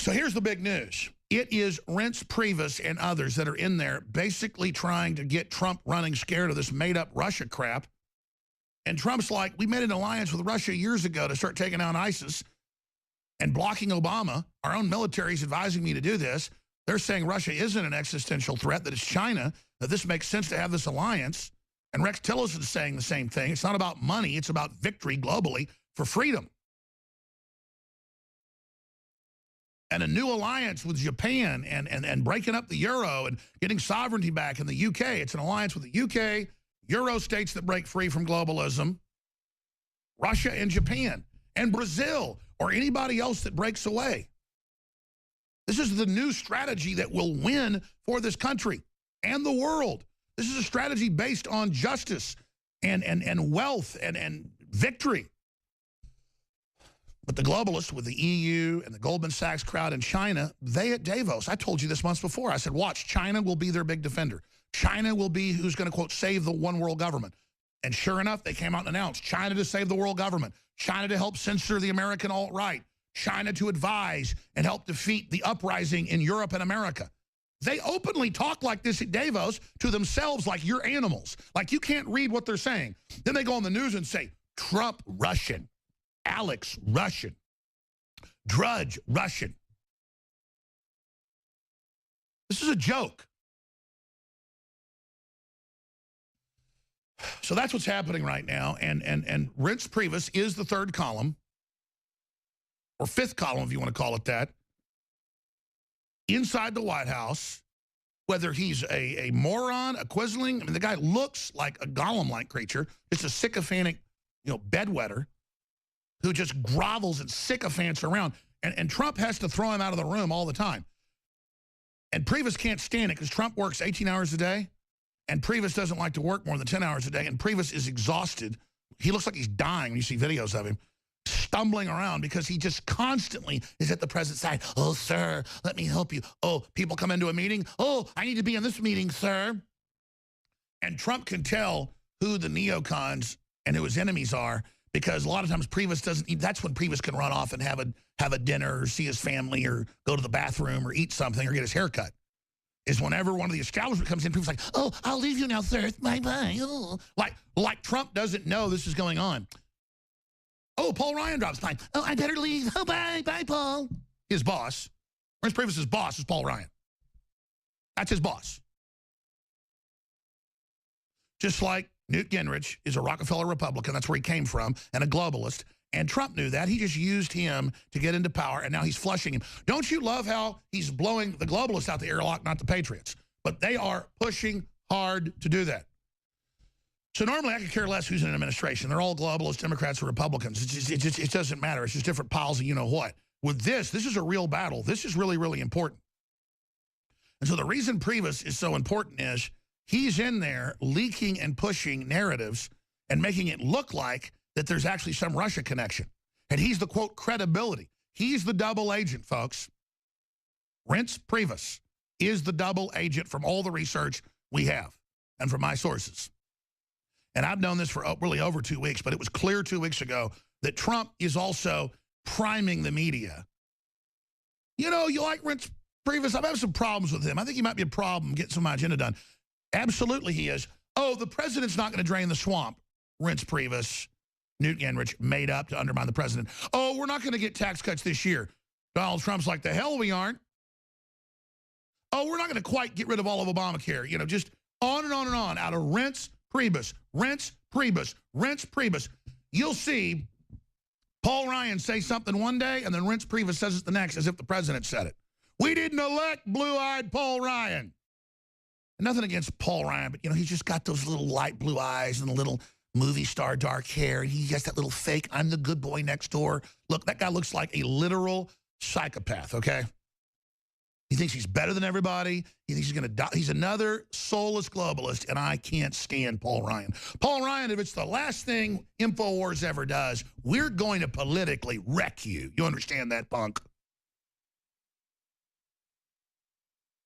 So here's the big news. It is Reince Priebus and others that are in there basically trying to get Trump running scared of this made-up Russia crap. And Trump's like, we made an alliance with Russia years ago to start taking down ISIS and blocking Obama. Our own military is advising me to do this. They're saying Russia isn't an existential threat, that it's China, that this makes sense to have this alliance. And Rex Tillerson is saying the same thing. It's not about money. It's about victory globally for freedom. And a new alliance with Japan and breaking up the euro and getting sovereignty back in the UK. It's an alliance with the UK, Euro states that break free from globalism, Russia and Japan, and Brazil, or anybody else that breaks away. This is the new strategy that will win for this country and the world. This is a strategy based on justice and wealth and victory. But the globalists with the EU and the Goldman Sachs crowd in China, they at Davos, I told you this months before, I said, watch, China will be their big defender. China will be who's going to, quote, save the one world government. And sure enough, they came out and announced China to save the world government, China to help censor the American alt-right, China to advise and help defeat the uprising in Europe and America. They openly talk like this at Davos to themselves like you're animals, like you can't read what they're saying. Then they go on the news and say, Trump, Russian. Alex, Russian. Drudge, Russian. This is a joke. So that's what's happening right now. And Reince Priebus is the third column, or fifth column if you want to call it that, inside the White House, whether he's a moron, a quizzling. I mean, the guy looks like a golem-like creature. It's a sycophantic, bedwetter who just grovels and sycophants around. And Trump has to throw him out of the room all the time. And Priebus can't stand it because Trump works 18 hours a day, and Priebus doesn't like to work more than 10 hours a day, and Priebus is exhausted. He looks like he's dying when you see videos of him, stumbling around because he just constantly is at the president's side. Oh, sir, let me help you. Oh, people come into a meeting. Oh, I need to be in this meeting, sir. And Trump can tell who the neocons and who his enemies are, because a lot of times Priebus doesn't, that's when Priebus can run off and have a dinner or see his family or go to the bathroom or eat something or get his hair cut. Is whenever one of the establishment comes in, Priebus like, oh, I'll leave you now, sir. Bye-bye. Oh. Like Trump doesn't know this is going on. Oh, Paul Ryan drops by. Oh, I better leave. Oh, bye. Bye, Paul. His boss, Reince Priebus' boss is Paul Ryan. That's his boss. Just like Newt Gingrich is a Rockefeller Republican, that's where he came from, and a globalist. And Trump knew that. He just used him to get into power, and now he's flushing him. Don't you love how he's blowing the globalists out the airlock, not the patriots? But they are pushing hard to do that. So normally I could care less who's in an administration. They're all globalists, Democrats, or Republicans. It doesn't matter. It's just different piles of you-know-what. With this is a real battle. This is really, really important. And so the reason Priebus is so important is he's in there leaking and pushing narratives and making it look like that there's actually some Russia connection. And he's the, quote, credibility. He's the double agent, folks. Reince Priebus is the double agent from all the research we have and from my sources. And I've known this for really over 2 weeks, but it was clear 2 weeks ago that Trump is also priming the media. You know, you like Reince Priebus? I'm having some problems with him. I think he might be a problem getting some of my agenda done. Absolutely he is. Oh, the president's not going to drain the swamp. Reince Priebus, Newt Gingrich made up to undermine the president. Oh, we're not going to get tax cuts this year. Donald Trump's like, the hell we aren't. Oh, we're not going to quite get rid of all of Obamacare. You know, just on and on and on out of Reince Priebus, Reince Priebus, Reince Priebus. You'll see Paul Ryan say something one day and then Reince Priebus says it the next as if the president said it. We didn't elect blue-eyed Paul Ryan. And nothing against Paul Ryan, but, you know, he's just got those little light blue eyes and the little movie star dark hair. And he has that little fake, I'm the good boy next door. Look, that guy looks like a literal psychopath, okay? He thinks he's better than everybody. He thinks he's going to die. He's another soulless globalist, and I can't stand Paul Ryan. Paul Ryan, if it's the last thing Infowars ever does, we're going to politically wreck you. You understand that, punk?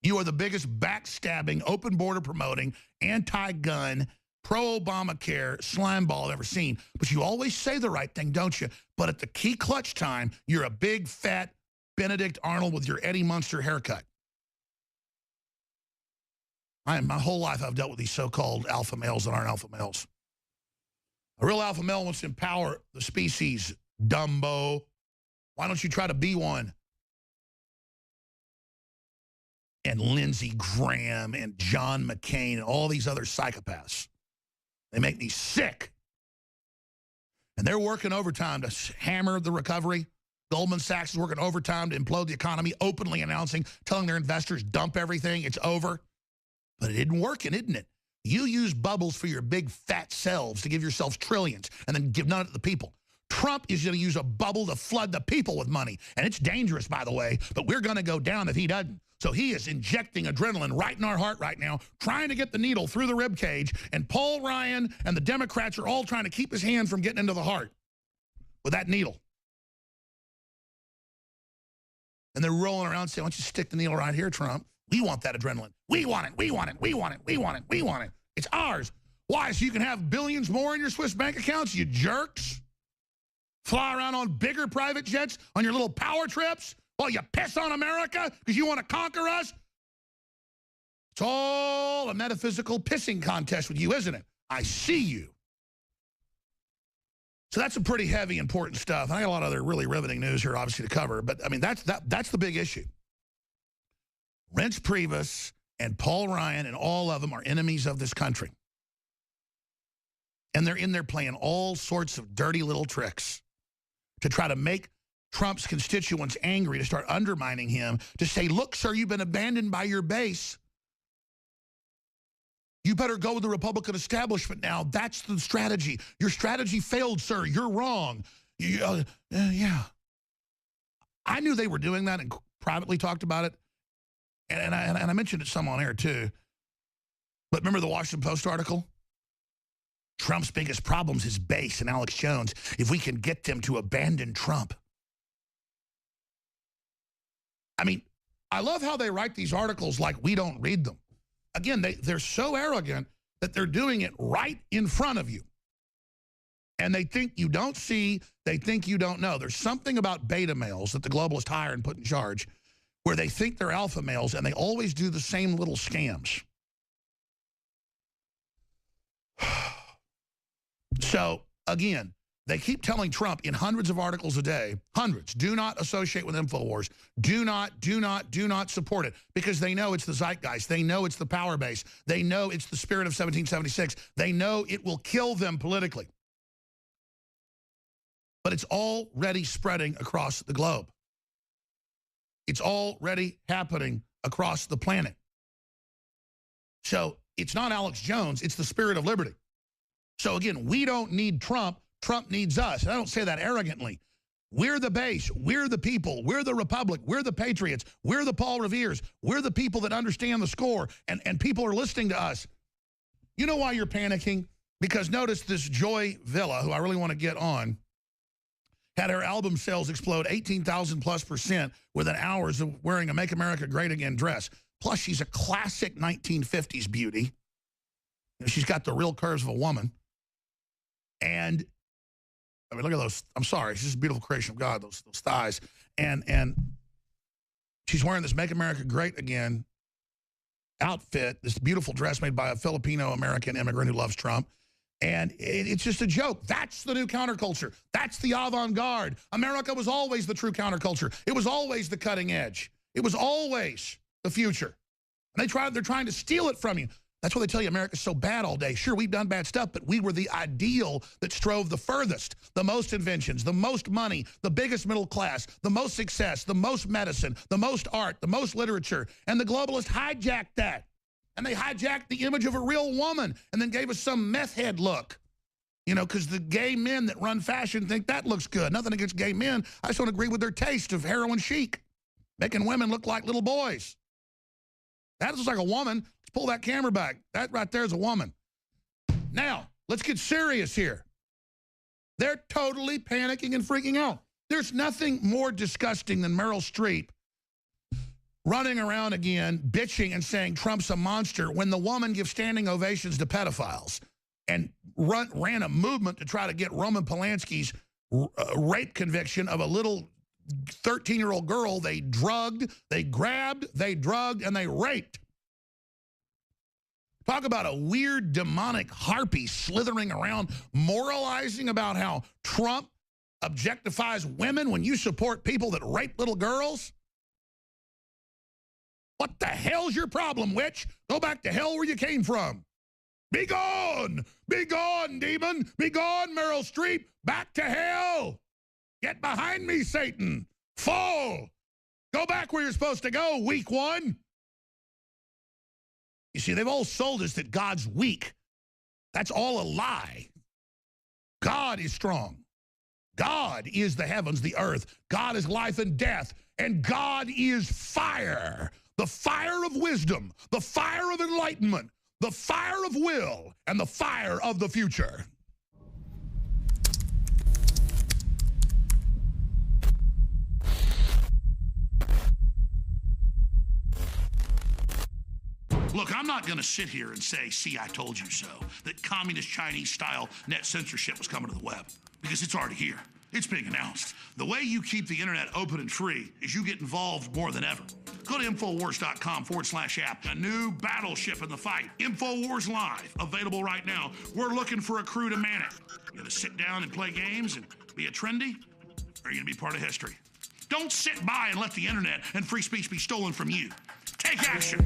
You are the biggest backstabbing, open border promoting, anti-gun, pro-Obamacare slimeball I've ever seen. But you always say the right thing, don't you? But at the key clutch time, you're a big, fat, Benedict Arnold with your Eddie Munster haircut. My whole life I've dealt with these so-called alpha males that aren't alpha males. A real alpha male wants to empower the species, Dumbo. Why don't you try to be one? And Lindsey Graham and John McCain and all these other psychopaths. They make me sick. And they're working overtime to hammer the recovery. Goldman Sachs is working overtime to implode the economy, openly announcing, telling their investors, dump everything, it's over. But it isn't working, isn't it? You use bubbles for your big fat selves to give yourselves trillions and then give none to the people. Trump is going to use a bubble to flood the people with money. And it's dangerous, by the way, but we're going to go down if he doesn't. So he is injecting adrenaline right in our heart right now, trying to get the needle through the rib cage. And Paul Ryan and the Democrats are all trying to keep his hand from getting into the heart with that needle. And they're rolling around saying, why don't you stick the needle right here, Trump? We want that adrenaline. We want it. We want it. We want it. We want it. We want it. It's ours. Why? So you can have billions more in your Swiss bank accounts, you jerks? Fly around on bigger private jets on your little power trips while you piss on America because you want to conquer us? It's all a metaphysical pissing contest with you, isn't it? I see you. So that's some pretty heavy, important stuff. I got a lot of other really riveting news here, obviously, to cover. But, I mean, that's the big issue. Reince Priebus and Paul Ryan and all of them are enemies of this country. And they're in there playing all sorts of dirty little tricks to try to make Trump's constituents angry, to start undermining him, to say, look, sir, you've been abandoned by your base. You better go with the Republican establishment now. That's the strategy. Your strategy failed, sir. You're wrong. Yeah. I knew they were doing that and privately talked about it. And I mentioned it some on air, too. But remember the Washington Post article? Trump's biggest problem is his base and Alex Jones. If we can get them to abandon Trump. I mean, I love how they write these articles like we don't read them. Again, they're so arrogant that they're doing it right in front of you. And they think you don't see, they think you don't know. There's something about beta males that the globalists hire and put in charge where they think they're alpha males and they always do the same little scams. So, again, they keep telling Trump in hundreds of articles a day, hundreds, do not associate with Infowars. Do not support it. Because they know it's the zeitgeist. They know it's the power base. They know it's the spirit of 1776. They know it will kill them politically. But it's already spreading across the globe. It's already happening across the planet. So it's not Alex Jones, it's the spirit of liberty. So again, we don't need Trump. Trump needs us. And I don't say that arrogantly. We're the base. We're the people. We're the Republic. We're the Patriots. We're the Paul Reveres. We're the people that understand the score. And people are listening to us. You know why you're panicking? Because notice this Joy Villa, who I really want to get on, had her album sales explode 18,000+% within hours of wearing a Make America Great Again dress. Plus, she's a classic 1950s beauty. She's got the real curves of a woman. And, I mean, look at those. I'm sorry. She's a beautiful creation of God, those thighs. And she's wearing this Make America Great Again outfit, this beautiful dress made by a Filipino-American immigrant who loves Trump. And it's just a joke. That's the new counterculture. That's the avant-garde. America was always the true counterculture. It was always the cutting edge. It was always the future. And they're trying to steal it from you. That's why they tell you America's so bad all day. Sure, we've done bad stuff, but we were the ideal that strove the furthest. The most inventions, the most money, the biggest middle class, the most success, the most medicine, the most art, the most literature. And the globalists hijacked that. And they hijacked the image of a real woman and then gave us some meth head look. You know, because the gay men that run fashion think that looks good. Nothing against gay men. I just don't agree with their taste of heroin chic. Making women look like little boys. That looks like a woman. Let's pull that camera back. That right there is a woman. Now, let's get serious here. They're totally panicking and freaking out. There's nothing more disgusting than Meryl Streep running around again, bitching and saying Trump's a monster when the woman gives standing ovations to pedophiles and ran a movement to try to get Roman Polanski's rape conviction of a little 13-year-old girl they drugged, they grabbed, they drugged, and they raped. Talk about a weird demonic harpy slithering around, moralizing about how Trump objectifies women when you support people that rape little girls. What the hell's your problem, witch? Go back to hell where you came from. Be gone! Be gone, demon! Be gone, Meryl Streep! Back to hell! Get behind me, Satan! Fall! Go back where you're supposed to go, weak one! You see, they've all sold us that God's weak. That's all a lie. God is strong. God is the heavens, the earth. God is life and death. And God is fire. The fire of wisdom. The fire of enlightenment. The fire of will. And the fire of the future. Look, I'm not going to sit here and say, see, I told you so, that communist Chinese-style net censorship was coming to the web, because it's already here. It's being announced. The way you keep the internet open and free is you get involved more than ever. Go to Infowars.com/app. A new battleship in the fight. Infowars Live, available right now. We're looking for a crew to man it. You going to sit down and play games and be a trendy? Or are you going to be part of history? Don't sit by and let the internet and free speech be stolen from you. Take action.